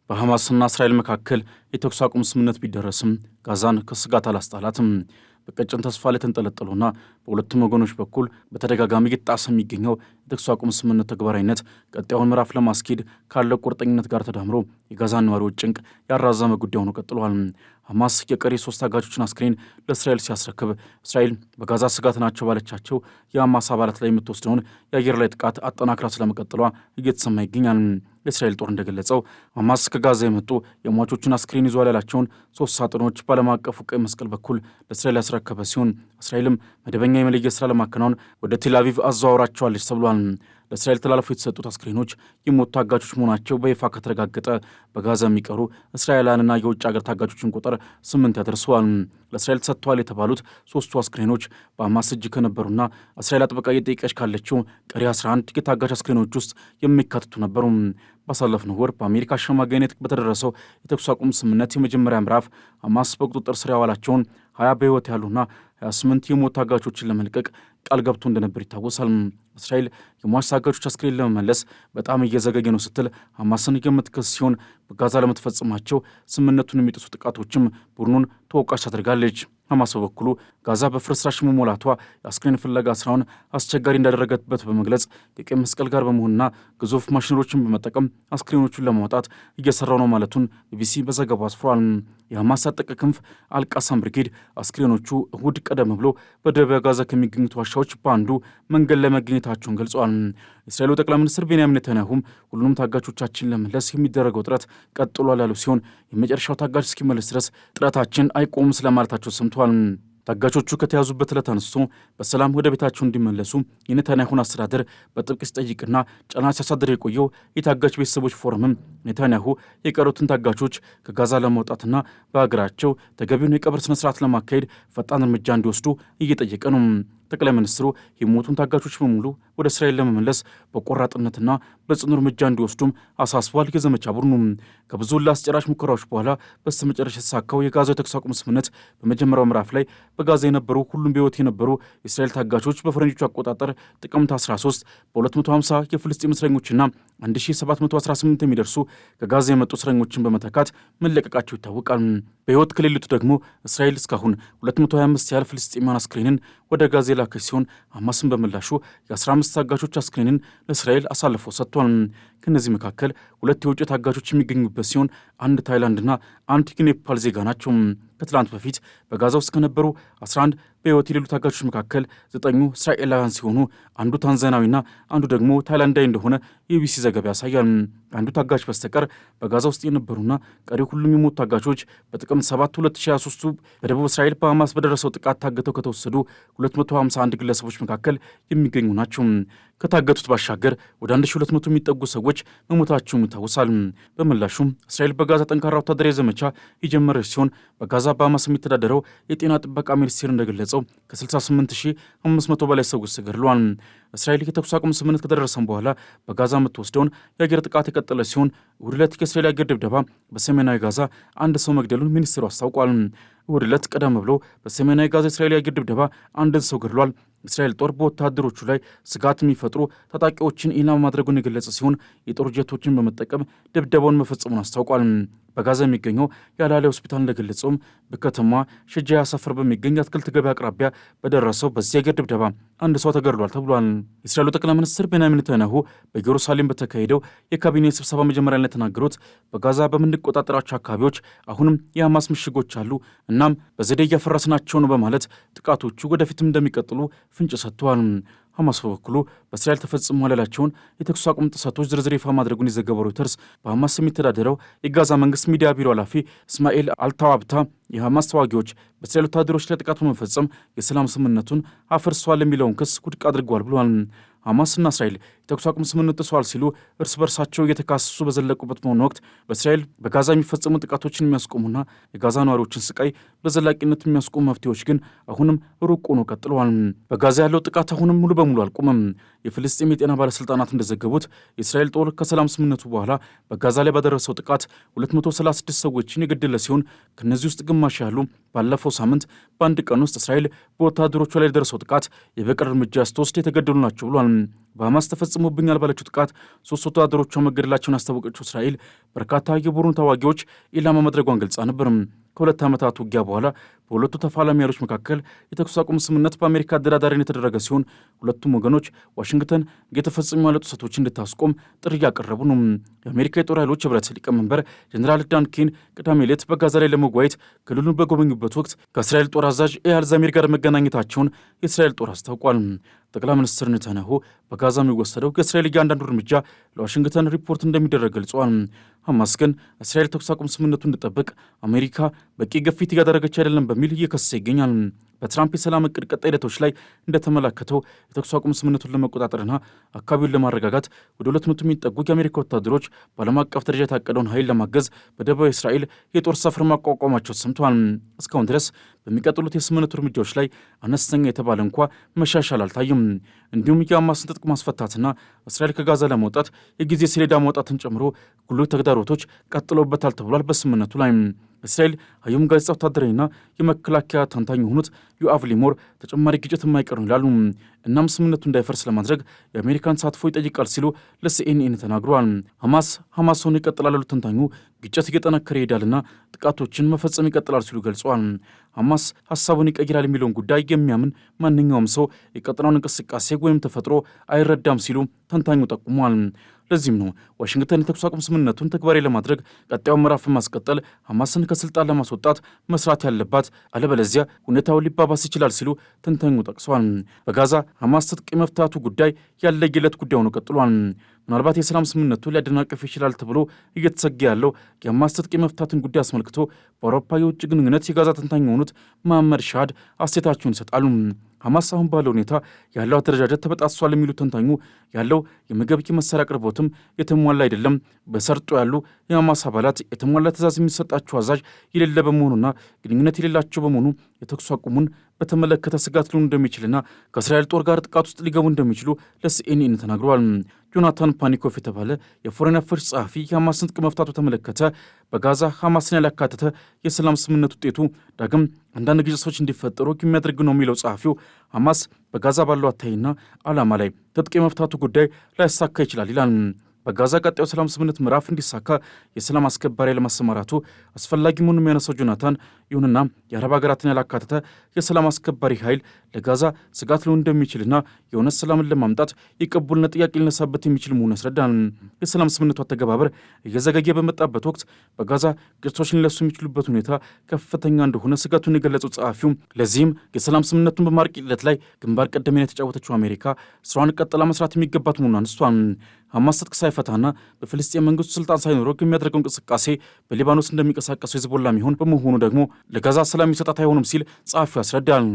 በሐማስና እስራኤል መካከል የተኩስ አቁም ስምምነት ቢደረስም ጋዛን ከስጋት አላስጣላትም። በቀጭን ተስፋ ላይ ተንጠለጠሉና በሁለቱም ወገኖች በኩል በተደጋጋሚ እየተጣሰ የሚገኘው የተኩስ አቁም ስምምነት ተግባራዊነት ቀጣዩን ምዕራፍ ለማስኬድ ካለው ቁርጠኝነት ጋር ተዳምሮ የጋዛን ነዋሪዎች ጭንቅ ያራዘመ ጉዳይ ሆኖ ቀጥሏል። ሐማስ የቀሪ 3 ታጋቾችን አስክሬን ለእስራኤል ሲያስረክብ እስራኤል በጋዛ ስጋት ናቸው ባለቻቸው የሐማስ አባላት ላይ የምትወስደውን የአየር ላይ ጥቃት አጠናክራ ስለመቀጠሏ እየተሰማ ይገኛል። የእስራኤል ጦር እንደገለጸው ሐማስ ከጋዛ የመጡ የሟቾችን አስክሬን ይዟል ያላቸውን 3 ሳጥኖች በዓለም አቀፉ ቀይ መስቀል በኩል ለእስራኤል ያስረከበ ሲሆን እስራኤልም መደበኛ የመለየት ስራ ለማከናወን ወደ ቴል አቪቭ አዘዋውራቸዋለች ተብሏል። ለእስራኤል ተላልፎ የተሰጡት አስክሬኖች የሞቱ ታጋቾች መሆናቸው በይፋ ከተረጋገጠ በጋዛ የሚቀሩ እስራኤላውያንና የውጭ ሀገር ታጋቾችን ቁጥር 8 ያደርሰዋል። ለእስራኤል ተሰጥተዋል የተባሉት 3ቱ አስክሬኖች በሐማስ እጅ ከነበሩና እስራኤል አጥብቃ እየጠየቀች ካለችው ቀሪ 11 የታጋች አስክሬኖች ውስጥ የሚካተቱ ነበሩ። ባሳለፍነው ወር በአሜሪካ አሸማጋይነት በተደረሰው የተኩስ አቁም ስምምነት የመጀመሪያ ምዕራፍ ሐማስ በቁጥጥር ስር ያዋላቸውን 20 በሕይወት ያሉና 28 የሞት ታጋቾችን ለመልቀቅ ቃል ገብቶ እንደነበር ይታወሳል። እስራኤል የሟች ታጋቾች አስክሬን ለመመለስ በጣም እየዘገየ ነው ስትል ሐማስን የምትከስ ሲሆን በጋዛ ለምትፈጽማቸው ስምምነቱን የሚጥሱ ጥቃቶችም ቡድኑን ተወቃሽ ታደርጋለች። ሐማስ በበኩሉ ጋዛ በፍርስራሽ መሞላቷ የአስክሬን ፍለጋ ስራውን አስቸጋሪ እንዳደረገበት በመግለጽ ከቀይ መስቀል ጋር በመሆንና ግዙፍ ማሽነሮችን በመጠቀም አስክሬኖቹን ለማውጣት እየሰራው ነው ማለቱን ቢቢሲ በዘገባው አስፍሯል። የሐማስ ታጠቀ ክንፍ አልቃሳም ብርጌድ አስክሬኖቹ እሁድ ቀደም ብሎ በደቡብ ጋዛ ከሚገኙት ዋሻዎች በአንዱ መንገድ ላይ መገኘታቸውን ገልጸዋል። የእስራኤሉ ጠቅላይ ሚኒስትር ቤንያሚን ኔታንያሁም ሁሉንም ታጋቾቻችን ለመመለስ የሚደረገው ጥረት ቀጥሏል ያሉ ሲሆን የመጨረሻው ታጋች እስኪመለስ ድረስ ጥረታችን አይቆምም ስለማለታቸው ሰምተዋል። ታጋቾቹ ከተያዙበት ዕለት አንስቶ በሰላም ወደ ቤታቸው እንዲመለሱ የኔታንያሁን አስተዳደር በጥብቅ ሲጠይቅና ጫና ሲያሳድር የቆየው የታጋች ቤተሰቦች ፎረምም ኔታንያሁ የቀሩትን ታጋቾች ከጋዛ ለማውጣትና በሀገራቸው ተገቢውን የቀብር ስነስርዓት ለማካሄድ ፈጣን እርምጃ እንዲወስዱ እየጠየቀ ነው። ጠቅላይ ሚኒስትሩ የሞቱን ታጋቾች በሙሉ ወደ እስራኤል ለመመለስ በቆራጥነትና በጽኑ እርምጃ እንዲወስዱም አሳስቧል። የዘመቻ ቡድኑ ከብዙ ለአስጨራሽ ሙከራዎች በኋላ በስተመጨረሻ የተሳካው የጋዛው የተኩስ አቁም ስምምነት በመጀመሪያው ምዕራፍ ላይ በጋዛ የነበሩ ሁሉም በሕይወት የነበሩ የእስራኤል ታጋቾች በፈረንጆቹ አቆጣጠር ጥቅምት 13 በ250 የፍልስጤም እስረኞችና 1718 የሚደርሱ ከጋዛ የመጡ እስረኞችን በመተካት መለቀቃቸው ይታወቃል። በሕይወት ከሌሉት ደግሞ እስራኤል እስካሁን 225 ያህል ፍልስጤማውያን አስክሬንን ወደ ጋዛ የላከች ሲሆን ሐማስን በምላሹ የ15 ታጋቾች አስክሬንን ለእስራኤል አሳልፎ ሰጥቷል። ከእነዚህ መካከል 2 የውጭ ታጋቾች የሚገኙበት ሲሆን 1 ታይላንድና 1 የኔፓል ዜጋ ናቸው። ከትላንት በፊት በጋዛ ውስጥ ከነበሩ 11 በሕይወት የሌሉ ታጋቾች መካከል 9 እስራኤላውያን ሲሆኑ አንዱ ታንዛኒያዊና አንዱ ደግሞ ታይላንዳዊ እንደሆነ የቢቢሲ ዘገባ ያሳያል። አንዱ ታጋች በስተቀር በጋዛ ውስጥ የነበሩና ቀሪው ሁሉም የሞቱ ታጋቾች በጥቅምት 7 2023 በደቡብ እስራኤል በሐማስ በደረሰው ጥቃት ታግተው ከተወሰዱ 251 ግለሰቦች መካከል የሚገኙ ናቸው። ከታገቱት ባሻገር ወደ 1200 የሚጠጉ ሰዎች መሞታቸውም ይታወሳል። በምላሹም እስራኤል በጋዛ ጠንካራ ወታደራዊ ዘመቻ የጀመረች ሲሆን በጋዛ በሐማስ የሚተዳደረው የጤና ጥበቃ ሚኒስቴር እንደገለጸው ከ68500 በላይ ሰዎች ተገድለዋል። እስራኤል የተኩስ አቁም ስምምነት ከደረሰም በኋላ በጋዛ የምትወስደውን የአየር ጥቃት የቀጠለ ሲሆን እሁድ ዕለት የእስራኤል አየር ድብደባ በሰሜናዊ ጋዛ 1 ሰው መግደሉን ሚኒስቴሩ አስታውቋል። እሁድ ዕለት ቀደም ብሎ በሰሜናዊ ጋዛ የእስራኤል አየር ድብደባ 1 ሰው ገድሏል። እስራኤል ጦር በወታደሮቹ ላይ ስጋት የሚፈጥሩ ታጣቂዎችን ኢላማ ማድረጉን የገለጸ ሲሆን የጦር ጀቶችን በመጠቀም ድብደባውን መፈጸሙን አስታውቋል። በጋዛ የሚገኘው የአላሊ ሆስፒታል እንደገለጸውም በከተማ ሸጃያ ሰፈር በሚገኝ አትክልት ገበያ አቅራቢያ በደረሰው በዚህ አየር ድብደባ 1 ሰው ተገድሏል ተብሏል። የእስራኤሉ ጠቅላይ ሚኒስትር ቤንያሚን ኔታንያሁ በኢየሩሳሌም በተካሄደው የካቢኔ ስብሰባ መጀመሪያ ላይ የተናገሩት በጋዛ በምንቆጣጠራቸው አካባቢዎች አሁንም የሐማስ ምሽጎች አሉ፣ እናም በዘዴ እያፈረስናቸው ነው በማለት ጥቃቶቹ ወደፊትም እንደሚቀጥሉ ፍንጭ ሰጥተዋል። ሐማስ በበኩሉ በእስራኤል ተፈጽሟል ያላቸውን የተኩስ አቁም ጥሰቶች ዝርዝር ይፋ ማድረጉን የዘገበው ሮይተርስ በሐማስ የሚተዳደረው የጋዛ መንግስት ሚዲያ ቢሮ ኃላፊ እስማኤል አልታዋብታ የሐማስ ተዋጊዎች በእስራኤል ወታደሮች ላይ ጥቃት በመፈጸም የሰላም ስምምነቱን አፈርሷል የሚለውን ክስ ውድቅ አድርገዋል ብሏል። ሐማስና እስራኤል የተኩስ አቁም ስምምነት ጥሰዋል ሲሉ እርስ በርሳቸው እየተካሰሱ በዘለቁበት በሆነ ወቅት በእስራኤል በጋዛ የሚፈጸሙ ጥቃቶችን የሚያስቆሙና የጋዛ ነዋሪዎችን ስቃይ በዘላቂነት የሚያስቆሙ መፍትሄዎች ግን አሁንም ሩቅ ሆነው ቀጥለዋል። በጋዛ ያለው ጥቃት አሁንም ሙሉ በሙሉ አልቆመም። የፍልስጤም የጤና ባለሥልጣናት እንደዘገቡት የእስራኤል ጦር ከሰላም ስምምነቱ በኋላ በጋዛ ላይ ባደረሰው ጥቃት 236 ሰዎችን የገደለ ሲሆን ከእነዚህ ውስጥ ግማሽ ያህሉ ባለፈው ሳምንት በአንድ ቀን ውስጥ እስራኤል በወታደሮቿ ላይ የደረሰው ጥቃት የበቀል እርምጃ ስትወስድ የተገደሉ ናቸው ብሏል። በሐማስ ተፈጽሞብኛል ባለችው ጥቃት 3 ወታደሮቿ መገደላቸውን ያስታወቀችው እስራኤል በርካታ የቡድኑ ተዋጊዎች ኢላማ ማድረጓን ገልጻ ነበር። ከ2 ዓመታት ውጊያ በኋላ በሁለቱ ተፋላሚ ኃይሎች መካከል የተኩስ አቁም ስምምነት በአሜሪካ አደራዳሪነት የተደረገ ሲሆን ሁለቱም ወገኖች ዋሽንግተን እየተፈጸሙ ያሉ ጥሰቶች እንድታስቆም ጥሪ እያቀረቡ ነው። የአሜሪካ የጦር ኃይሎች ህብረት ሊቀመንበር ጀኔራል ዳን ኬን ቅዳሜ ዕለት በጋዛ ላይ ለመጓየት ክልሉን በጎበኙበት ወቅት ከእስራኤል ጦር አዛዥ ኤያል ዛሚር ጋር መገናኘታቸውን የእስራኤል ጦር አስታውቋል። ጠቅላይ ሚኒስትር ኔታንያሁ በጋዛ የሚወሰደው የእስራኤል እያንዳንዱ እርምጃ ለዋሽንግተን ሪፖርት እንደሚደረግ ገልጸዋል። ሐማስ ግን እስራኤል ተኩስ አቁም ስምምነቱ እንድጠብቅ አሜሪካ በቂ ግፊት እያደረገች አይደለም በሚል እየከሰሰ ይገኛል። በትራምፕ የሰላም እቅድ ቀጣይ ሂደቶች ላይ እንደተመላከተው የተኩስ አቁም ስምምነቱን ለመቆጣጠርና አካባቢውን ለማረጋጋት ወደ 200 የሚጠጉ የአሜሪካ ወታደሮች በዓለም አቀፍ ደረጃ የታቀደውን ኃይል ለማገዝ በደቡባዊ እስራኤል የጦር ሰፈር ማቋቋማቸው ተሰምተዋል። እስካሁን ድረስ በሚቀጥሉት የስምምነቱ እርምጃዎች ላይ አነስተኛ የተባለ እንኳ መሻሻል አልታይም። እንዲሁም የሐማስን ትጥቅ ማስፈታትና እስራኤል ከጋዛ ለመውጣት የጊዜ ሰሌዳ ማውጣትን ጨምሮ ጉልህ ተግዳሮቶች ቀጥለውበታል ተብሏል። በስምምነቱ ላይ እስራኤል ሀዩም ጋዜጣ ወታደራዊና የመከላከያ ተንታኝ የሆኑት ዮአቭ ሊሞር ተጨማሪ ግጭት የማይቀር ነው ይላሉ። እናም ስምምነቱ እንዳይፈርስ ለማድረግ የአሜሪካን ተሳትፎ ይጠይቃል ሲሉ ለሲኤንኤን ተናግረዋል። ሐማስ ሆኖ ይቀጥላል ያሉት ተንታኙ ግጭት እየጠነከረ ይሄዳልና ጥቃቶችን መፈጸም ይቀጥላል ሲሉ ገልጸዋል። ሐማስ ሀሳቡን ይቀይራል የሚለውን ጉዳይ የሚያምን ማንኛውም ሰው የቀጠናውን እንቅስቃሴ ወይም ተፈጥሮ አይረዳም ሲሉ ተንታኙ ጠቁመዋል። ለዚህም ነው ዋሽንግተን የተኩስ አቁም ስምምነቱን ተግባራዊ ለማድረግ ቀጣዩን ምዕራፍ ማስቀጠል ሐማስን ከስልጣን ለማስወጣት መስራት ያለባት፣ አለበለዚያ ሁኔታው ሊባባስ ይችላል ሲሉ ተንታኙ ጠቅሰዋል። በጋዛ ሐማስ ትጥቅ የመፍታቱ ጉዳይ ያለየለት ጉዳይ ሆኖ ቀጥሏል። ምናልባት የሰላም ስምምነቱ ሊያደናቅፍ ይችላል ተብሎ እየተሰጋ ያለው የሐማስ ትጥቅ የመፍታትን ጉዳይ አስመልክቶ በአውሮፓ የውጭ ግንኙነት የጋዛ ተንታኝ የሆኑት መሐመድ ሻሃድ አስተያየታቸውን ይሰጣሉ። ሐማስ አሁን ባለው ሁኔታ ያለው አደረጃጀት ተበጣጥሷል የሚሉት ተንታኙ ያለው የምግብ መሳሪያ አቅርቦትም የተሟላ አይደለም፣ በሰርጦ ያሉ የሐማስ አባላት የተሟላ ትዕዛዝ የሚሰጣቸው አዛዥ የሌለ በመሆኑና ግንኙነት የሌላቸው በመሆኑ የተኩስ አቁሙን በተመለከተ ስጋት ሊሆኑ እንደሚችልና ከእስራኤል ጦር ጋር ጥቃት ውስጥ ሊገቡ እንደሚችሉ ለሲኤንኤን ተናግረዋል። ጆናታን ፓኒኮፍ የተባለ የፎሬን አፌርስ ጸሐፊ የሐማስን ትጥቅ መፍታቱ ተመለከተ በጋዛ ሐማስን ያላካተተ የሰላም ስምምነት ውጤቱ ዳግም አንዳንድ ግጭቶች እንዲፈጠሩ የሚያደርግ ነው የሚለው ጸሐፊው ሐማስ በጋዛ ባለው አታይና ዓላማ ላይ ትጥቅ የመፍታቱ ጉዳይ ላይሳካ ይችላል ይላል። በጋዛ ቀጣዩ ሰላም ስምምነት ምዕራፍ እንዲሳካ የሰላም አስከባሪ ለማሰማራቱ አስፈላጊ መሆኑን የሚያነሳው ጆናታን፣ ይሁንና የአረብ ሀገራትን ያላካተተ የሰላም አስከባሪ ኃይል ለጋዛ ስጋት ሊሆን እንደሚችልና የእውነት ሰላምን ለማምጣት የቅቡልነት ጥያቄ ሊነሳበት የሚችል መሆኑን ያስረዳል። የሰላም ስምምነቱ አተገባበር እየዘገየ በመጣበት ወቅት በጋዛ ግጭቶች ሊነሱ የሚችሉበት ሁኔታ ከፍተኛ እንደሆነ ስጋቱን የገለጸው ጸሐፊው፣ ለዚህም የሰላም ስምምነቱን በማርቅ ሂደት ላይ ግንባር ቀደም ሚና የተጫወተችው አሜሪካ ስራዋን ቀጥላ መስራት የሚገባት መሆኑን አንስቷል። ሐማስ ትጥቅ ሳይፈታና በፍልስጤም መንግስቱ ስልጣን ሳይኖረው የሚያደርገው እንቅስቃሴ በሊባኖስ እንደሚንቀሳቀሰው ሂዝቦላ የሚሆን በመሆኑ ደግሞ ለጋዛ ሰላም ይሰጣት አይሆንም ሲል ጸሐፊው ያስረዳል።